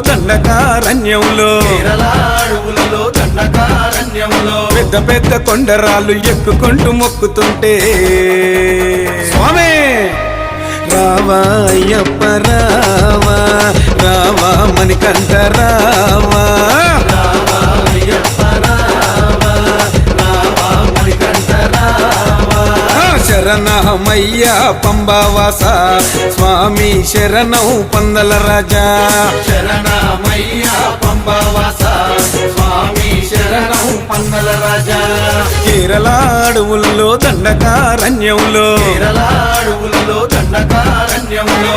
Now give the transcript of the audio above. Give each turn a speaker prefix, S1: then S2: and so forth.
S1: దండకారణ్యంలో పెద్ద పెద్ద కొండరాళ్ళు ఎక్కుకుంటూ మొక్కుతుంటే స్వామి రావా అయ్యప్ప రావా రావా మణికంఠ రావా శరణమయ్యా పంబావాస స్వామి శరణం పందల రాజా
S2: శరణమయ్యా పంబావాస స్వామి శరణం పందల రాజా
S1: కేరళ అడవుల్లో దండకారణ్యంలో
S2: దండకారణ్యంలో